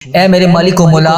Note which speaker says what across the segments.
Speaker 1: اے میرے مالک و مولا،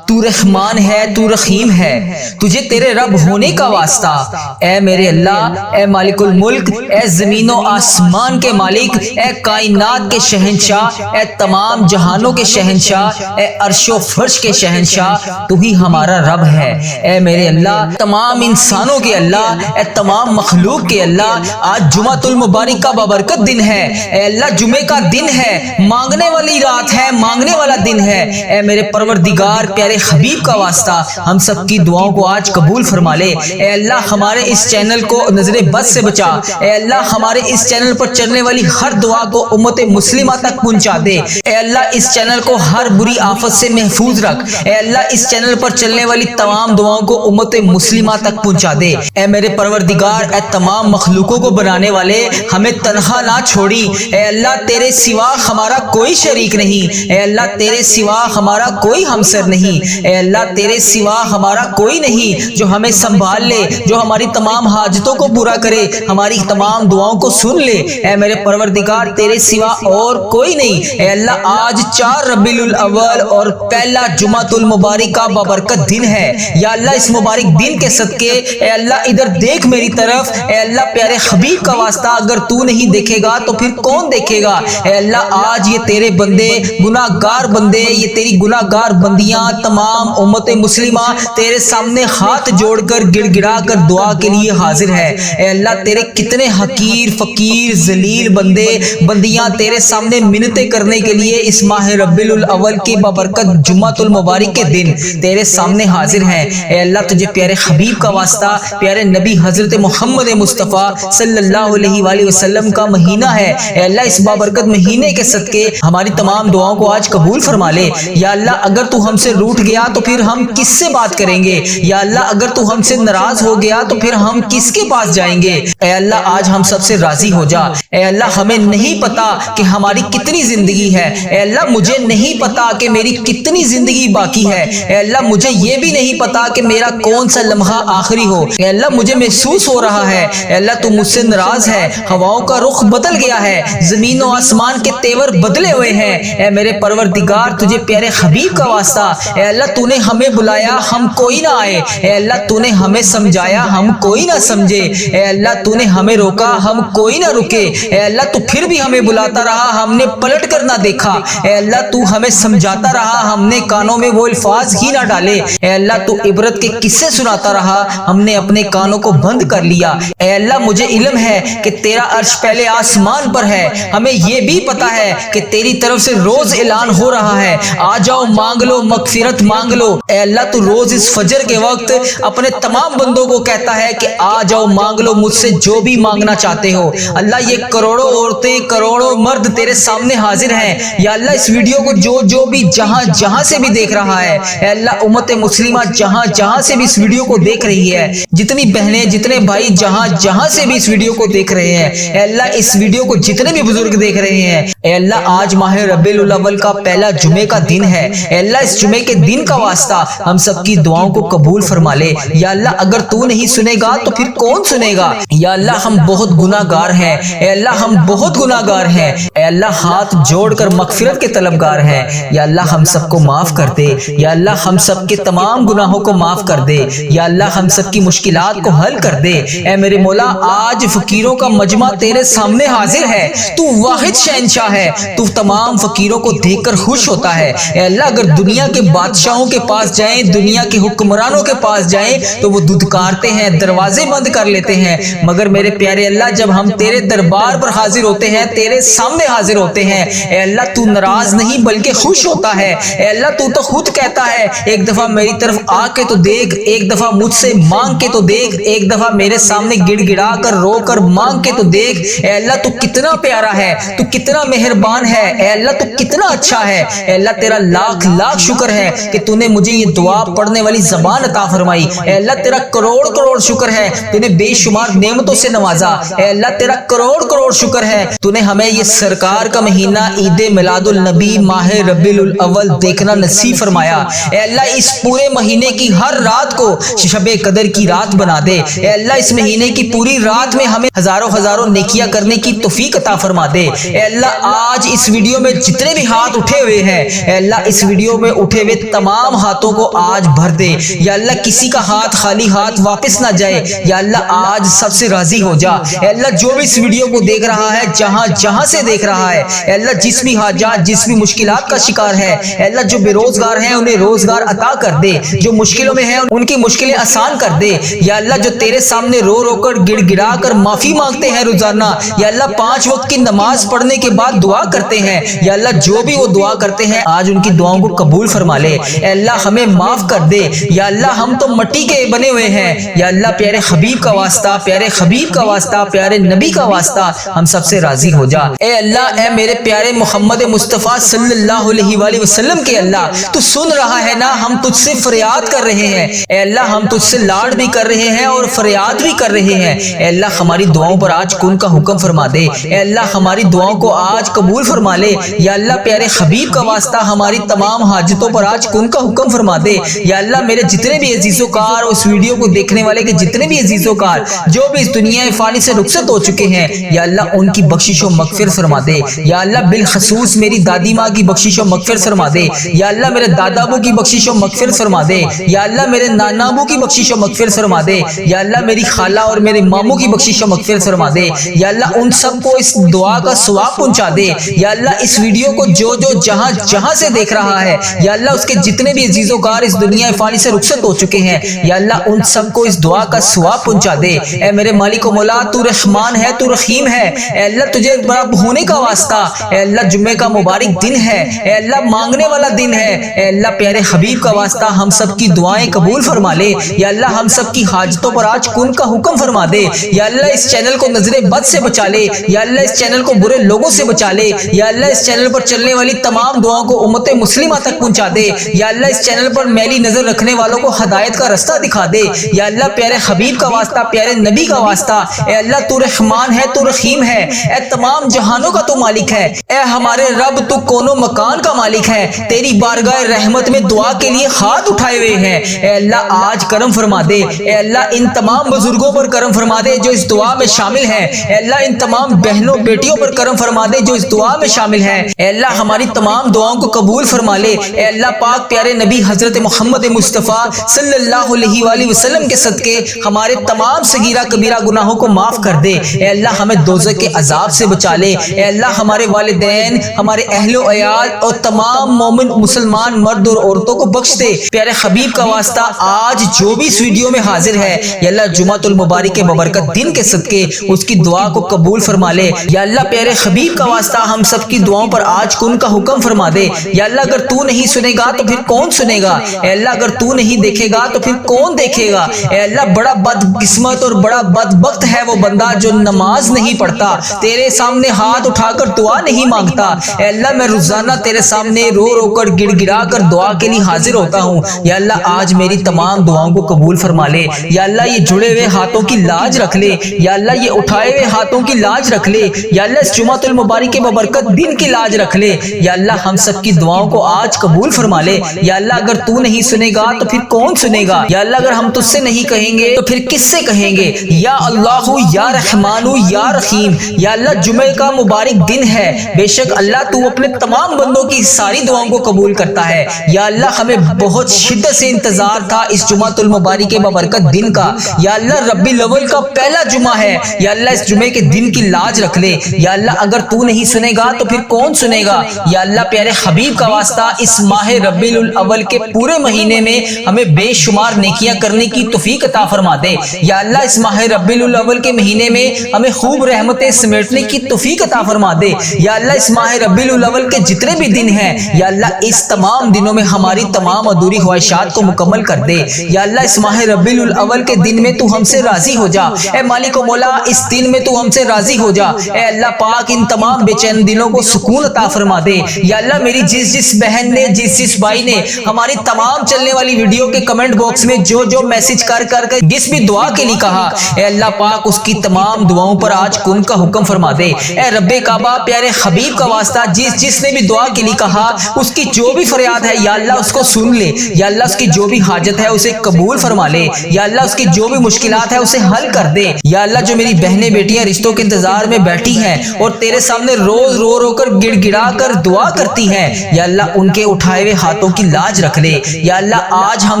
Speaker 1: تو رحمان ہے، تو رحیم ہے، تجھے تیرے رب ہونے کا واسطہ۔ اے میرے اللہ، اے مالک الملک، اے زمین و آسمان کے مالک، اے کائنات کے شہنشاہ، اے تمام جہانوں کے شہنشاہ، اے عرش و فرش کے شہنشاہ، تو ہی ہمارا رب ہے۔ اے میرے اللہ، تمام انسانوں کے اللہ، اے تمام مخلوق کے اللہ، آج جمعۃ المبارک کا بابرکت دن ہے۔ اے اللہ، جمعے کا دن ہے، مانگنے والی رات ہے، مانگنے والا دن ہے۔ اے میرے پروردگار، پیارے حبیب کا واسطہ ہم سب کی دعاؤں کو آج قبول فرما لے۔ اے اللہ، ہمارے اس چینل کو نظر بد سے بچا۔ اے اللہ، ہمارے اس چینل پر چلنے والی ہر دعا کو امت مسلمہ تک پہنچا دے۔ اے اللہ، اس چینل کو ہر بری آفت سے محفوظ رکھ۔ اے اللہ، اس چینل پر چلنے والی تمام دعاؤں کو امت مسلمہ تک پہنچا دے۔ اے میرے پروردگار، اے تمام مخلوقوں کو بنانے والے، ہمیں تنہا نہ چھوڑی۔ اے اللہ، تیرے سوا ہمارا کوئی شریک نہیں۔ اے اللہ، تیرے سوا ہمارا کوئی ہمسر نہیں۔ اے اللہ، تیرے سوا ہمارا کوئی نہیں جو ہمیں سنبھال لے، جو ہماری تمام حاجتوں کو پورا کرے، ہماری تمام دعاؤں کو سن لے۔ اے میرے پروردگار، تیرے سوا اور کوئی نہیں۔ اے اللہ، آج 4 ربیع الاول اور پہلا جمعۃ المبارک کا بابرکت دن ہے۔ یا اللہ، اس مبارک دن کے صدقے اے اللہ ادھر دیکھ میری طرف۔ اے اللہ، پیارے حبیب کا واسطہ اگر تو نہیں دیکھے گا تو پھر کون دیکھے گا؟ اے اللہ، آج یہ تیرے بندے، گناہ گار بندے، یہ تیری گناہ گار بندیاں، تمام امت مسلمہ تیرے سامنے ہاتھ جوڑ کر گڑ گڑا کر دعا کے لیے حاضر ہے۔ اے اللہ، تیرے کتنے حقیر، فقیر، ذلیل بندے بندیاں تیرے سامنے منتیں کرنے کے لیے اس ماہ ربیع الاول کے بابرکت جمعۃ المبارک کے دن تیرے سامنے حاضر ہیں۔ اے اللہ، تجھے پیارے حبیب کا واسطہ، پیارے نبی حضرت محمد مصطفیٰ صلی اللہ علیہ وآلہ وسلم کا مہینہ ہے۔ اے اللہ، اس بابرکت مہینے کے صدقے ہماری تمام دعاؤں کو آج قبول فرما لے۔ یا اللہ، اگر تو ہم سے روٹھ گیا تو پھر ہم کس سے بات کریں گے؟ یا اللہ، اگر تو ہم سے ناراض ہو گیا تو پھر ہم کس کے پاس جائیں گے؟ اے اللہ، آج ہم سب سے راضی ہو جا۔ اے اللہ، ہمیں نہیں پتا کہ ہماری کتنی زندگی ہے۔ اے اللہ، مجھے نہیں پتا کہ میری کتنی زندگی باقی ہے۔ اے اللہ، مجھے یہ بھی نہیں پتا کہ میرا کون سا لمحہ آخری ہو۔ اے اللہ، مجھے محسوس ہو رہا ہے اے اللہ تو مجھ سے ناراض ہے، ہواؤں کا رخ بدل گیا ہے، زمین و آسمان کے تیور بدلے ہوئے ہیں۔ اے میرے پروردگار، تجھے پیارے حبیب کا واسطہ، اے اللہ، تو نے ہمیں بلایا، ہم کوئی نہ آئے۔ اے اللہ، تو نے ہمیں سمجھایا، ہم کوئی نہ سمجھے۔ اے اللہ، تو نے ہمیں روکا، ہم کوئی نہ رکے۔ اے اللہ، تو پھر بھی ہمیں بلاتا رہا، ہم نے پلٹ کر نہ دیکھا۔ اے اللہ، تو ہمیں سمجھاتا رہا، ہم نے کانوں میں وہ الفاظ ہی نہ ڈالے۔ اے اللہ، تو عبرت کے قصے سناتا رہا، ہم نے اپنے کانوں کو بند کر لیا۔ اے اللہ، مجھے علم ہے کہ تیرا عرش پہلے آسمان پر ہے، ہمیں یہ بھی پتا ہے کہ تیری طرف سے روز اعلان ہو رہا ہے، آ جاؤ مانگ لو، مغفرت مانگ لو۔ اے اللہ، تو روز اس فجر کے وقت اپنے تمام بندوں کو کہتا ہے کہ آ جاؤ مانگ لو مجھ سے جو بھی مانگنا چاہتے ہو۔ اللہ، یہ کروڑوں عورتیں، کروڑوں مرد تیرے سامنے حاضر ہیں۔ یا اللہ، اس ویڈیو کو جو بھی جہاں سے بھی دیکھ رہا ہے، اے اللہ، امت مسلمہ جہاں سے بھی اس ویڈیو کو دیکھ رہی ہے، جتنی بہنیں، جتنے بھائی جہاں سے بھی اس ویڈیو کو دیکھ رہے ہیں، اے اللہ، اس ویڈیو کو جتنے بھی بزرگ دیکھ رہے ہیں، اے اللہ، آج ماہ ربیع الاول کا پہلا جمعے کا دن ہے۔ اے اللہ، اس جمعے کے دن کا واسطہ ہم سب کی دعاؤں کو قبول فرما لے۔ یا اللہ، اگر تو نہیں سنے گا تو پھر کون سنے گا؟ یا اللہ، ہم بہت گناہ گار ہیں۔ اے اللہ، ہم بہت گناہ گار ہیں۔ اے اللہ، ہاتھ جوڑ کر مغفرت کے طلبگار ہیں۔ یا اللہ، ہم سب کو معاف کر دے۔ یا اللہ، ہم سب کے تمام گناہوں کو معاف کر دے۔ یا اللہ، ہم سب کی مشکلات کو حل کر دے۔ اے میرے مولا، آج فقیروں کا مجمع تیرے سامنے حاضر ہے، تو واحد شہنشاہ ہے، تو تمام فقیروں کو دیکھ کر خوش ہوتا ہے۔ اے اللہ، اگر دنیا کے بادشاہوں کے پاس جائیں، دنیا کے حکمرانوں کے پاس جائیں تو وہ دھتکارتے ہیں، دروازے بند کر لیتے ہیں، مگر میرے پیارے اللہ، جب ہم تیرے دربار پر حاضر ہوتے ہیں، تیرے سامنے حاضر ہوتے ہیں، اے اللہ، تو ناراض نہیں بلکہ خوش ہوتا ہے۔ اے اللہ، تو خود کہتا ہے، ایک دفعہ میری طرف آ کے تو دیکھ، ایک دفعہ مجھ سے مانگ کے تو دیکھ، ایک دفعہ میرے سامنے گڑ گڑا کر رو کر مانگ کے تو دیکھ۔ اے اللہ، تو کتنا پیارا ہے، تو کتنا مہربان ہے۔ اے اللہ، تو کتنا اچھا ہے۔ اے اللہ، تیرا لاکھ لاکھ شکر ہے کہ تو نے مجھے یہ دعا پڑھنے والی زبان عطا فرمائی۔ اے اللہ، تیرا کروڑ کروڑ شکر ہے، تو نے بے شمار نعمتوں سے نوازا۔ اے اللہ، تیرا کروڑ کروڑ شکر ہے، تو نے ہمیں یہ سرکار کا مہینہ عید میلاد النبی ماہ ربیع الاول دیکھنا نصیب فرمایا۔ اے اللہ، اس پورے مہینے کی ہر رات کو شب قدر کی رات بنا دے۔ اے اللہ، اس مہینے کی پوری رات میں ہمیں ہزاروں نیکیاں کرنے کی توفیق عطا فرما دے۔ اے اللہ، آج اس ویڈیو میں جتنے بھی ہاتھ اٹھے ہوئے ہیں، اے اللہ اس ویڈیو میں اٹھے ہوئے تمام ہاتھوں کو آج بھر دے یا اللہ، کسی کا ہاتھ خالی ہاتھ واپس نہ جائے یا اللہ، آج سب سے راضی ہو جا اے اللہ۔ جو بھی اس ویڈیو کو دیکھ رہا ہے، جہاں جہاں سے دیکھ رہا ہے اے اللہ، جس بھی حاجات جس بھی مشکلات کا شکار ہے اے اللہ، جو بے روزگار ہیں انہیں روزگار عطا کر دے، جو مشکلوں میں ہیں ان کی مشکلیں آسان کر دے یا اللہ۔ جو تیرے سامنے رو رو کر گڑ گڑا کر معافی مانگتے ہیں روزانہ یا اللہ، 5 وقت کی نماز پڑھنے کے بعد دعا کرتے ہیں یا اللہ، جو بھی وہ دعا کرتے ہیں آج ان کی دعاؤں کو قبول فرما لے اے اللہ، ہمیں معاف کر دے یا اللہ۔ ہم تو مٹی کے بنے ہوئے ہیں یا اللہ، پیارے حبیب کا واسطہ، پیارے حبیب کا واسطہ، پیارے نبی کا واسطہ ہم سب سے راضی ہو جا اے اللہ۔ اے میرے پیارے محمد مصطفیٰ صلی اللہ علیہ وآلہ وسلم کے اللہ، تو سن رہا ہے نا، ہم تجھ سے فریاد کر رہے ہیں اے اللہ، ہم تجھ سے لاڈ بھی کر رہے ہیں اور فریاد بھی کر رہے ہیں اے اللہ۔ ہماری دعاؤں پر آج کن کا حکم فرما دے اے اللہ، ہماری دعاؤں کو آج قبول فرما لے یا اللہ، پیارے حبیب کا واسطہ ہماری تمام حاجتوں پر آج کن کا حکم فرما دے یا اللہ۔ میرے جتنے بھی عزیز و کار، اس ویڈیو کو دیکھنے والے کے جتنے بھی عزیز و کار جو بھی اس دنیا فانی سے رخصت ہو چکے ہیں یا اللہ، ان کی بخشش و مغفرت فرما دے یا اللہ۔ بالخصوص میری دادی ماں کی بخشش و مغفرت فرما دے یا اللہ، میرے دادا ابو کی بخشش و مغفرت فرما دے یا اللہ، میرے نانا ابو کی بخشش و مغفرت فرما دے یا اللہ، میری خالہ اور میرے ماموں کی بخشش و مغفرت فرما دے یا اللہ۔ ان سب کو اس دعا کا ثواب پہنچا دے یا اللہ۔ اس ویڈیو کو جو جہاں جہاں سے دیکھ رہا ہے یا اللہ، اس کے جتنے بھی عزیز و کار اس دنیا فانی سے رخصت ہو چکے ہیں یا اللہ، ان سب کو اس دعا کا ثواب پہنچا دے اے میرے مالک و مولا۔ تو رحمان ہے، تو رحیم ہے اے اللہ، تجھے بڑا ہونے کا واسطہ اے اللہ۔ جمعے کا مبارک دن ہے اے اللہ، مانگنے والا دن ہے اے اللہ، پیارے حبیب کا واسطہ ہم سب کی دعائیں قبول فرما لے یا اللہ۔ ہم سب کی حاجتوں پر آج کن کا حکم فرما دے یا اللہ۔ اس چینل کو نظر بد سے بچا لے یا اللہ، اس چینل کو برے لوگوں سے بچا لے یا اللہ۔ اس چینل پر چلنے والی تمام دعاؤں کو امت مسلمہ تک پہنچا دے یا اللہ۔ اس چینل پر میلی نظر رکھنے والوں کو ہدایت کا رستہ دکھا دے یا اللہ، پیارے حبیب کا واسطہ، پیارے نبی کا واسطہ اے اللہ۔ تو رحمان ہے، تو رحیم ہے اے تمام جہانوں کا تو مالک ہے اے ہمارے رب، تو کونوں مکان کا مالک ہے۔ تیری بارگاہ رحمت میں دعا کے لیے ہاتھ اٹھائے ہوئے ہیں اے اللہ، آج کرم فرما دے اے اللہ۔ ان تمام بزرگوں پر کرم فرما دے جو اس دعا میں شامل ہیں اے اللہ۔ ان تمام بہنوں بیٹیوں پر کرم فرما دے جو اس دعا میں شامل ہیں اے اللہ۔ ہماری تمام دعاؤں کو قبول فرما لے اے اللہ۔ پاک پیارے نبی حضرت محمد مصطفیٰ صلی اللہ علیہ وآلہ وسلم کے صدقے ہمارے تمام صغیرہ کبیرہ گناہوں کو معاف کر دے اے اللہ۔ ہمیں دوزخ کے عذاب سے بچا لے اے اللہ۔ ہمارے والدین، ہمارے اہل و عیال اور تمام مومن مسلمان مرد اور عورتوں کو بخش دے پیارے حبیب کا واسطہ۔ آج جو بھی اس ویڈیو میں حاضر ہے یا اللہ، جمعۃ المبارک کے ببرکت دن کے صدقے اس کی دعا کو قبول فرما لے یا اللہ۔ پیارے حبیب کا واسطہ ہم سب کی دعاؤں پر آج کن کا حکم فرما دے یا اللہ۔ اگر تو نہیں سنے گا تو پھر کون سنے گا اے اللہ؟ اگر تو نہیں دیکھے گا تو پھر کون دیکھے گا اے اللہ؟ بڑا بد قسمت اور بڑا بدبخت ہے وہ بندہ جو نماز نہیں پڑھتا، تیرے سامنے ہاتھ اٹھا کر دعا نہیں مانگتا اے اللہ۔ میں روزانہ تیرے سامنے رو رو کر گڑ گڑا کر دعا کے لیے حاضر ہوتا ہوں یا اللہ۔ آج میری تمام دعاؤں کو قبول فرما لے یا اللہ۔ یہ جڑے ہوئے ہاتھوں کی لاج رکھ لے یا اللہ۔ یہ اٹھائے ہوئے ہاتھوں کی لاج رکھ لے یا اللہ۔ اس جمعۃ المبارک کے ببرکت دن کی لاج رکھ لے یا اللہ۔ ہم سب کی دعاؤں کو آج قبول فرما لے یا اللہ۔ اگر تو نہیں سنے گا تو پھر کون سنے گا یا اللہ؟ اگر ہم تجھ سے نہیں کہیں گے تو پھر کس سے کہیں گے یا اللہ یا رحمان یا رحیم یا اللہ۔ جمعے کا مبارک دن ہے، بے شک اللہ تو اپنے تمام بندوں کی ساری دعاؤں کو قبول کرتا ہے یا اللہ۔ ہمیں بہت شدت سے انتظار تھا اس جمعۃ المبارک کے ببرکت دن کا یا اللہ۔ ربیع الاول کا پہلا جمعہ ہے یا اللہ۔ اس جمعے کے دن کی لاج رکھ لے یا اللہ۔ اگر تو نہیں سنے گا تو پھر کون سنے گا یا اللہ۔ پیارے حبیب کا واسطہ اس ماہ ربیع الاول کے پورے مہینے میں ہمیں بے شمار نیکیاں کرنے کی توفیق عطا فرما دے یا اللہ۔ اس ماہ ربیع الاول کے مہینے میں ہمیں خوب رحمتیں سمیٹنے کی توفیق عطا فرما دے یا اللہ۔ اس ماہ ربیع الاول کے جتنے بھی دن ہیں یا اللہ، اس تمام دنوں میں ہماری تمام ادھوری خواہشات کو مکمل کر دے یا اللہ۔ اس ماہ ربیع الاول کے دن میں تو ہم سے راضی ہو جا اے مالک و مولا۔ اس دن میں تو ہم سے راضی ہو جا اے اللہ پاک۔ ان تمام بے چین دلوں کو سکون عطا فرما دے یا اللہ۔ میری جس بہن نے، جس بھائی نے ہماری تمام چلنے والی ویڈیو کے کمنٹ باکس میں جو میسج کر جس بھی دعا کے لیے کہا اے اللہ پاک، اس کی تمام دعاؤں پر آج کن کا حکم فرما دے اے رب کعبہ۔ پیارے حبیب کا واسطہ جس نے بھی دعا کے لیے کہا، اس کی جو بھی فریاد ہے یا اللہ اس کو سن لے یا اللہ۔ اس کی جو بھی حاجت ہے اسے قبول فرما لے یا اللہ۔ اس کی جو بھی مشکلات ہے اسے حل کر دے یا اللہ۔ جو میری بہنیں بیٹیاں رشتوں کے انتظار میں بیٹھی ہیں اور تیرے سامنے روز رو کر گڑ گڑا کر دعا کرتی ہیں ہیں یا اللہ ان کے اٹھائے ہوئے ہاتھوں کی لاج رکھ لے یا اللہ آج ہم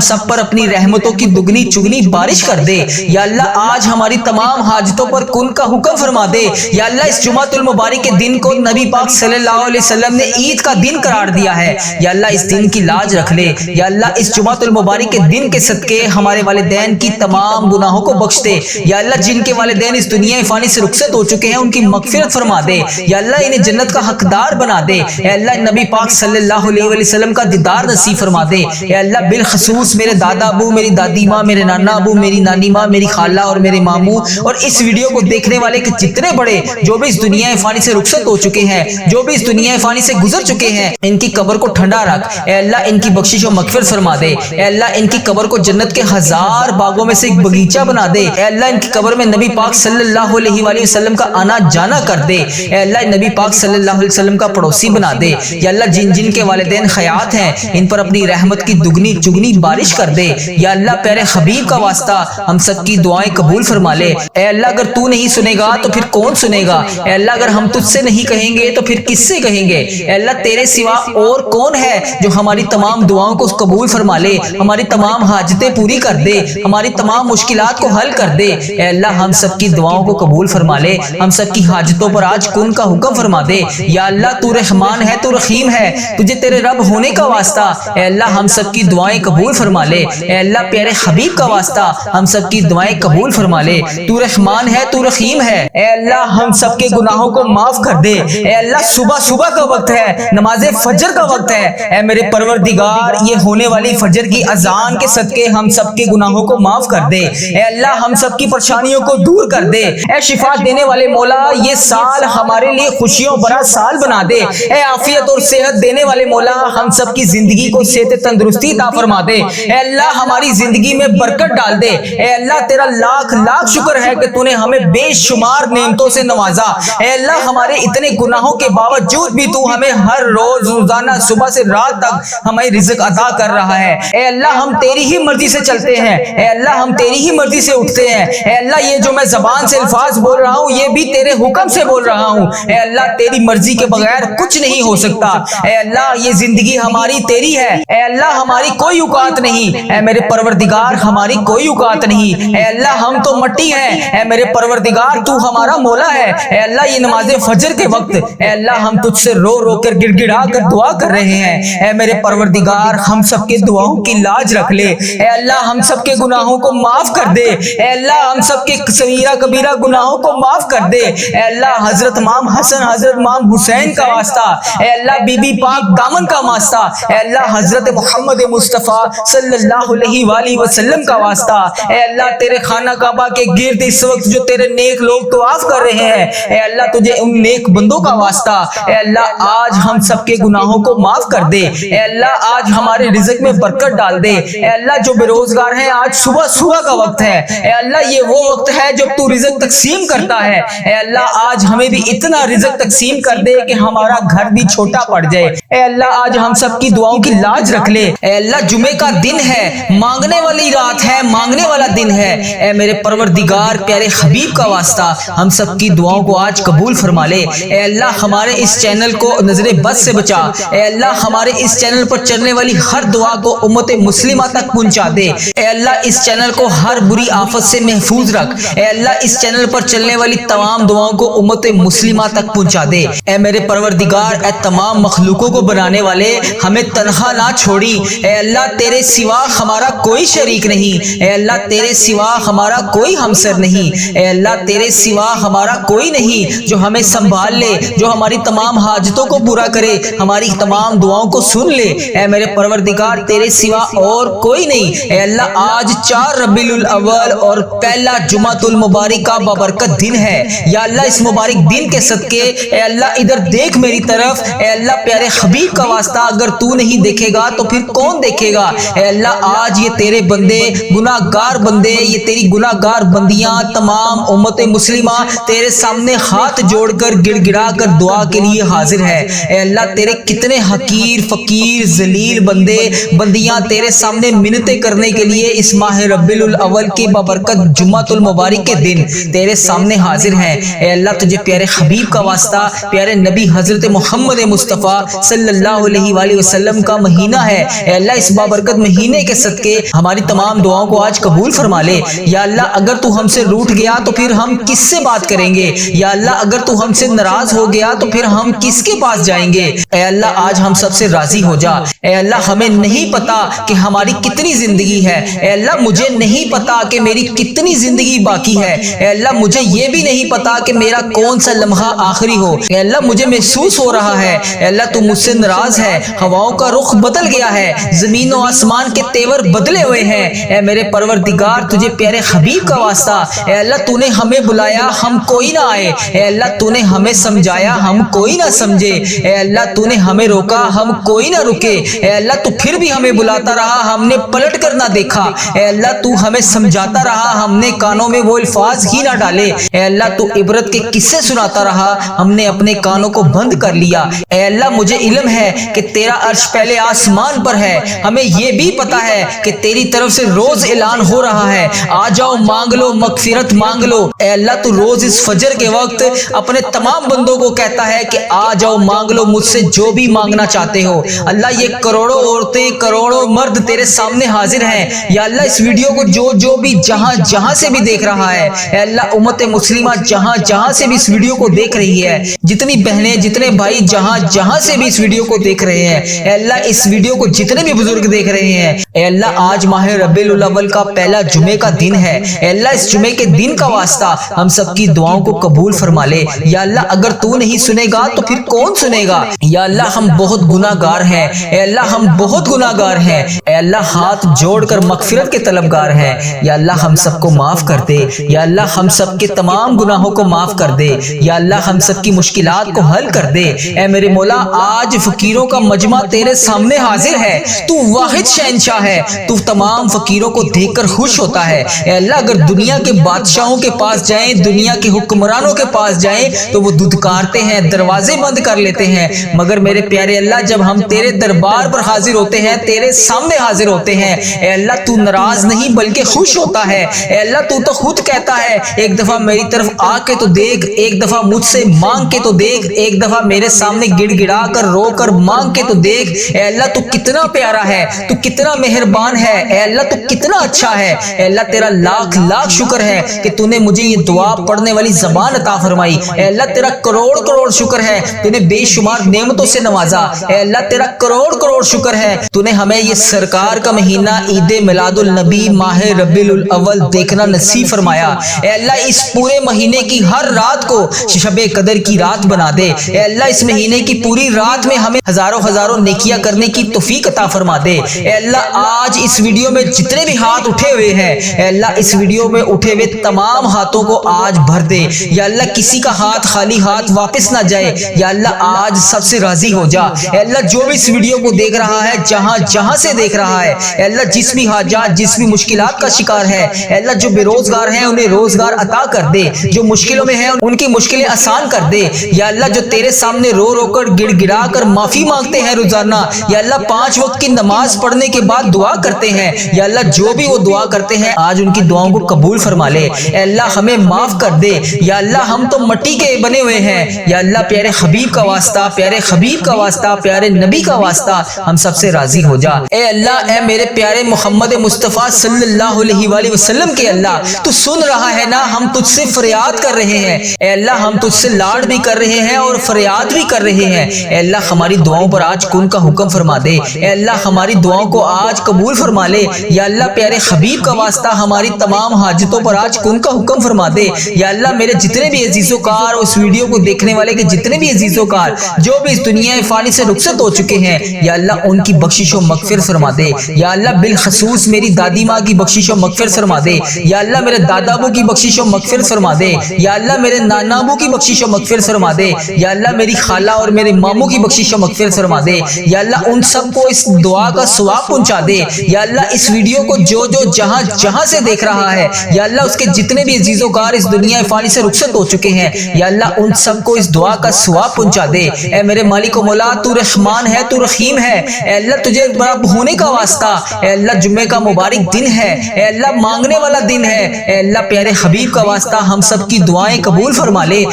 Speaker 1: سب پر اپنی رحمتوں کی دگنی چگنی بارش کر دے یا اللہ آج ہماری تمام حاجتوں پر کن کا حکم فرما دے یا اللہ اس جمعۃ المبارک کے دن کو نبی پاک صلی اللہ علیہ وسلم نے عید کا دن قرار دیا ہے یا اللہ اس دن کی لاج رکھ لے یا اللہ اس جمعۃ المبارک کے دن کے صدقے ہمارے والدین کی تمام گناہوں کو بخش دے یا اللہ جن کے والدین اس دنیا فانی سے رخصت ہو چکے ہیں ان کی مغفرت فرما دے یا اللہ انہیں جنت کا حقدار بنا دے اے اللہ نبی پاک صلی اللہ علیہ وسلم کا دیدار نصیب فرما دے اے اللہ بالخصوص میرے دادا ابو میری دادی ماں میرے نانا ابو میری نانی ماں میری خالہ اور میرے ماموں اور اس ویڈیو کو دیکھنے والے کے جتنے بڑے جو بھی اس دنیا فانی سے رخصت ہو چکے ہیں جو بھی اس دنیا فانی سے گزر چکے ہیں ان کی قبر کو ٹھنڈا رکھ اے اللہ ان کی بخشش و مغفرت فرما دے اے اللہ ان کی قبر کو جنت کے 1000 باغوں میں سے ایک باغیچہ بنا دے اے اللہ ان کی قبر میں نبی پاک صلی اللہ علیہ وآلہ وسلم کا آنا جانا کر دے اے اللہ نبی پاک صلی اللہ علیہ وسلم کا پڑوسی بنا دے یا اللہ جن جن کے والدین حیات ہیں ان پر اپنی رحمت کی دگنی چگنی بارش کر دے یا اللہ پیارے حبیب کا واسطہ ہم سب کی دعائیں قبول فرما لے اے اللہ اگر تو نہیں سنے گا تو پھر کون سنے گا اے اللہ اگر ہم تجھ سے نہیں کہیں گے تو پھر کس سے کہیں گے اے اللہ تیرے سوا اور کون ہے جو ہماری تمام دعاؤں کو قبول فرما لے ہماری تمام حاجتیں پوری کر دے ہماری تمام مشکلات کو حل کر دے اے اللہ ہم سب کی دعاؤں کو قبول فرما لے ہم سب کی حاجتوں پر آج کن کا حکم فرما دے یا اللہ تو رحمان ہے تو رحیم ہے تجھے تیرے رب ہونے کا واسطہ اے اللہ ہم سب کی دعائیں قبول فرما لے اے اللہ پیارے حبیب کا واسطہ ہم سب کی دعائیں قبول فرما لے تو رحمان ہے تو رحیم ہے اے اللہ ہم سب کے گناہوں کو معاف کر دے اے اللہ صبح صبح کا وقت ہے نماز فجر کا وقت ہے اے میرے پروردگار یہ ہونے والی فجر کی اذان کے صدقے ہم سب کے گناہوں کو معاف کر دے اے اللہ ہم سب کی پریشانیوں کو دور کر دے اے شفا دینے والے مولا یہ سال ہمارے لیے خوشیوں بھرا سال بنا دے اے عافیت اور صحت دینے والے مولا ہم سب کی زندگی کو صحت تندرستی عطا فرما دے اے اللہ ہماری زندگی میں برکت ڈال دے اے اللہ تیرا لاکھ لاکھ شکر ہے کہ تو نے ہمیں بے شمار نعمتوں سے نوازا اے اللہ ہمارے اتنے گناہوں کے باوجود بھی تو ہمیں ہر روز روزانہ صبح سے رات تک ہمیں رزق عطا کر رہا ہے اے اللہ ہم تیری ہی مرضی سے چلتے ہیں اے اللہ ہم تیری ہی مرضی سے اٹھتے ہیں اے اللہ یہ جو میں زبان سے الفاظ بول رہا ہوں یہ بھی تیرے حکم سے بول رہا ہوں اے اللہ تیری مرضی کے بغیر کچھ نہیں ہو سکتا اے اللہ یہ زندگی ہماری تیری ہے اے اللہ ہماری کوئی اوقات نہیں اے میرے پروردگار ہماری کوئی اوقات نہیں اے اللہ ہم تو مٹی ہیں اے میرے پروردگار تو ہمارا مولا ہے اے اللہ یہ نماز فجر کے وقت اے اللہ ہم تجھ سے رو رو کر گڑ گڑا کر دعا کر رہے ہیں اے میرے پروردگار ہم سب کے دعاؤں کی لاج رکھ لے اے اللہ ہم سب کے گناہوں کو معاف کر دے اے اللہ ہم سب کے صغیرہ کبیرہ گناہوں کو معاف کر دے اے اللہ حضرت امام حسن حضرت امام حسین کا واسطہ اے اللہ بی بی پاک دامن کا واسطہ اے اللہ حضرت محمد مصطفیٰ صلی اللہ علیہ وآلہ وسلم کا واسطہ اے اللہ تیرے خانہ کعبہ کے گرد اس وقت جو تیرے نیک لوگ طواف کر رہے ہیں اے اللہ تجھے ان نیک بندوں کا واسطہ اے اللہ آج ہم سب کے گناہوں کو معاف کر دے اے اللہ آج ہمارے رزق میں برکت ڈال دے اے اللہ جو بے روزگار ہیں آج صبح صبح کا وقت ہے اے اللہ یہ وہ وقت ہے جب تو رزق تقسیم کرتا ہے اے اللہ آج ہمیں بھی اتنا رزق تقسیم کر دے کہ ہمارا گھر بھی چھوٹا پڑ جائے اے اللہ آج ہم سب کی دعاؤں کی لاج رکھ لے اے اللہ جمعے کا دن ہے مانگنے والی رات ہے مانگنے والا دن ہے اے میرے پروردگار پیارے حبیب کا واسطہ ہم سب کی دعاؤں کو آج قبول فرما لے اے اللہ ہمارے اس چینل کو نظر بد سے بچا اے اللہ ہمارے اس چینل پر چلنے والی ہر دعا کو امت مسلمہ تک پہنچا دے اے اللہ اس چینل کو ہر بری آفت سے محفوظ رکھ اے اللہ اس چینل پر چلنے والی تمام دعاؤں کو امت مسلمہ تک پہنچا دے اے میرے پروردگار اے تمام مخلوقوں کو بنانے والے ہمیں تنہا نہ چھوڑی اے اللہ تیرے سوا ہمارا کوئی شریک نہیں اے اللہ تیرے سوا ہمارا کوئی ہمسر نہیں اے اللہ تیرے سوا ہمارا کوئی نہیں جو ہمیں سنبھال لے جو ہماری تمام حاجتوں کو پورا کرے ہماری تمام دعاؤں کو سن لے اے میرے پروردگار تیرے سوا اور کوئی نہیں اے اللہ آج 4 ربیع الاول اور پہلا جمعۃ المبارک کا بابرکت دن ہے یا اللہ اس مبارک دن کے صدقے اے اللہ ادھر دیکھ میری طرف اے اللہ پیارے حبیب کا واسطہ اگر تو نہیں دیکھے گا تو پھر کون دیکھے گا اے اللہ آج یہ تیرے بندے گناہ گار بندے یہ تیری گناہ گار بندیاں تمام امت مسلمہ تیرے سامنے ہاتھ جوڑ کر گڑ گڑا کر دعا کے لیے حاضر ہے اے اللہ تیرے کتنے حقیر فقیر ذلیل بندے بندیاں تیرے سامنے منتیں کرنے کے لیے اس ماہ ربیع الاول کے بابرکت جمعۃ المبارک کے دن تیرے سامنے حاضر ہیں اے اللہ تجھے پیارے حبیب کا واسطہ پیارے نبی حضرت محمد مصطفیٰ صلی اللہ علیہ وآلہ وسلم کا مہینہ ہے۔ اے اللہ اس بابرکت مہینے کے صدقے ہماری تمام دعاؤں کو آج قبول فرما لے۔ یا اللہ اگر تو ہم سے روٹھ گیا تو پھر ہم کس سے بات کریں گے؟ یا اللہ اگر تو ہم سے ناراض ہو گیا تو پھر ہم کس کے پاس جائیں گے؟ اے اللہ آج ہم سب سے راضی ہو جا۔ اے اللہ ہمیں نہیں پتا کہ ہماری کتنی زندگی ہے، اے اللہ مجھے نہیں پتا کہ میری کتنی زندگی باقی ہے، اے اللہ مجھے یہ بھی نہیں پتا کہ میرا کون سا لمحہ آخری ہو۔ اے اللہ مجھے محسوس ہو رہا ہے اے اللہ تو مجھ سے ناراض ہے، ہواؤں کا رخ بدل گیا ہے، زمین و آسمان کے تیور بدلے ہوئے ہیں۔ اے میرے پروردگار تجھے پیارے حبیب کا واسطہ، اے اللہ تو نے ہمیں بلایا ہم کوئی نہ آئے، اے اللہ تو نے ہمیں سمجھایا ہم کوئی نہ سمجھے، اے اللہ تو نے ہمیں روکا ہم کوئی نہ رکے، اے اللہ تو پھر بھی ہمیں بلاتا رہا ہم نے پلٹ کر نہ دیکھا، اے اللہ تو ہمیں سمجھاتا رہا ہم نے کانوں میں وہ الفاظ ہی نہ ڈالے، اے اللہ تو عبرت کے قصے سناتا رہا ہم نے اپنے کانوں کو بند کر لیا۔ اے اللہ مجھے علم ہے کہ تیرا عرش پہلے آسمان پر ہے، ہمیں یہ بھی پتا ہے کہ تیری طرف سے روز اعلان ہو رہا ہے آ جاؤ مانگ لو مغفرت مانگ لو۔ اے اللہ تو روز اس فجر کے وقت اپنے تمام بندوں کو کہتا ہے کہ آ جاؤ مانگ لو مجھ سے جو بھی مانگنا چاہتے ہو۔ اللہ یہ کروڑوں عورتیں کروڑوں مرد تیرے سامنے حاضر ہیں، یا اللہ اس ویڈیو کو جو بھی جہاں سے بھی دیکھ رہا ہے، اے اللہ امت مسلمہ جہاں سے بھی اس ویڈیو کو دیکھ رہی ہے، جتنی بہنیں جتنے بھائی جہاں سے بھی اس ویڈیو کو دیکھ رہے ہیں، اے اللہ اس ویڈیو کو جتنے بھی بزرگ دیکھ رہے ہیں، اے اللہ آج ماہ ربیع الاول کا پہلا جمعے کا دن ہے، اے اللہ اس جمعے کے دن کا واسطہ ہم سب کی دعاؤں کو قبول فرما لے۔ یا اللہ اگر تو نہیں سنے گا تو پھر کون سنے گا؟ یا اللہ ہم بہت گناہگار ہیں، اے اللہ ہم بہت گناہگار ہیں، اے اللہ ہاتھ جوڑ کر مغفرت کے طلبگار ہیں، یا اللہ ہم سب کو معاف کر دے، یا اللہ ہم سب کے تمام گناہوں کو معاف کر دے، یا اللہ ہم سب کی مشکلات کو حل کر دے۔ اے میرے مولا آج فقیروں کا مجمع تیرے سامنے حاضر ہے، تو واحد شہنشاہ ہے، تو تمام فقیروں کو دیکھ کر خوش ہوتا ہے۔ اے اللہ اگر دنیا کے بادشاہوں کے پاس جائیں، دنیا کے حکمرانوں کے پاس جائیں تو وہ دھتکارتے ہیں، دروازے بند کر لیتے ہیں، مگر میرے پیارے اللہ جب ہم تیرے دربار پر حاضر ہوتے ہیں، تیرے سامنے حاضر ہوتے ہیں، اے اللہ تو ناراض نہیں بلکہ خوش ہوتا ہے۔ اے اللہ تو خود کہتا ہے ایک دفعہ میری طرف آ کے تو دیکھ، ایک دفعہ مجھ سے مانگ کے تو دیکھ، ایک دفعہ میرے سامنے گڑ گڑا کر رو کر مانگ کے تو دیکھ۔ اے اللہ تو کتنا پیارا ہے، تو کتنا مہربان ہے، اے اللہ تو کتنا اچھا ہے، اے اللہ تیرا لاکھ لاکھ شکر ہے کہ تو نے مجھے یہ دعا پڑھنے والی زبان عطا فرمائی۔ اے اللہ تیرا کروڑ کروڑ شکر ہے تو نے بے شمار نعمتوں سے نوازا۔ اے اللہ تیرا کروڑ کروڑ شکر ہے تو نے ہمیں یہ سرکار کا مہینہ عید میلاد النبی ماہ ربیع الاول دیکھنا نصیب فرمایا۔ اے اللہ اس پورے مہینے کی ہر رات کو شب قدر کی رات بنا دے۔ اے اللہ اس مہینے کی پوری رات میں ہمیں ہزاروں نیکیاں کرنے کی توفیق عطا فرما دے۔ اے اللہ آج اس ویڈیو میں جتنے بھی ہاتھ اٹھے ہوئے ہیں، اے اللہ اس ویڈیو میں اٹھے ہوئے تمام ہاتھوں کو آج بھر دے۔ یا اللہ کسی کا ہاتھ خالی ہاتھ واپس نہ جائے، یا اللہ آج سب سے راضی ہو جا۔ اے اللہ جو بھی اس ویڈیو کو دیکھ رہا ہے جہاں سے دیکھ رہا ہے، اے اللہ جس بھی حاجات جس بھی مشکلات کا شکار ہے، اے اللہ جو بے روزگار ہیں انہیں روزگار عطا کر دے، جو مشکلوں میں ہیں ان کی مشکلیں آسان کر دے۔ یا اللہ جو تیرے سامنے رو رو کر گڑ گڑا کر معافی مانگتے ہیں روزانہ، یا اللہ 5 وقت کی نماز پڑھنے کے بعد دعا کرتے ہیں، یا اللہ جو بھی وہ دعا کرتے ہیں آج ان کی دعاؤں کو قبول فرما لے۔ اے اللہ ہمیں معاف کر دے، یا اللہ ہم تو مٹی کے بنے ہوئے ہیں، یا اللہ پیارے حبیب کا واسطہ، پیارے حبیب کا واسطہ، پیارے نبی کا واسطہ ہم سب سے راضی ہو جا۔ اے اللہ اے میرے پیارے محمد مصطفیٰ صلی اللہ علیہ وآلہ وسلم کے اللہ تو سن رہا ہے نا، ہم تجھ سے فریاد کر رہے ہیں، اے اللہ ہم تجھ سے لاڈ بھی کر رہے ہیں اور فریاد بھی کر رہے ہیں۔ اے اللہ ہماری دعاؤں پر آج کن کا حکم فرما دے، اے اللہ ہماری دعاؤں کو آج قبول فرما لے، یا اللہ پیارے حبیب کا واسطہ ہماری تمام حاجتوں پر آج کن کا حکم فرما دے۔ یا اللہ میرے جتنے بھی عزیز و کار اس ویڈیو کو دیکھنے والے کے جتنے بھی عزیز و کار جو بھی اس دنیا فانی سے رخصت ہو چکے ہیں، یا اللہ ان کی بخشش و مغفرت فرما دے۔ یا اللہ بالخصوص میری دادی ماں کی بخشش و مغفرت فرما دے، یا اللہ میرے دادا ابو کی بخشش و مغفرت فرما دے، یا اللہ میرے نانا ابو کی بخشش و مغفرت فرما دے، یا اللہ میری خالہ اور میرے ماموں کی بخشش و مغفرت فرما دے۔ یا اللہ ان سب کو اس دعا کا ثواب پہنچا دے۔ یا اللہ اس ویڈیو کو جو جہاں سے دیکھ رہا ہے، یا اللہ اس کے جتنے بھی عزیز و کار اس دنیا فانی سے رخصت ہو چکے ہیں، یا اللہ ان سب کو اس دعا کا ثواب پہنچا دے۔ اے میرے مالک و مولا تو رحمان ہے، تو رحیم ہے، اے اللہ تجھے رب ہونے کا واسطہ، اے اللہ جمعے کا مبارک دن ہے، اے اللہ مانگنے والا دن ہے، اے اللہ پیارے حبیب کا واسطہ ہم سب کی دعائیں قبول فرما لے۔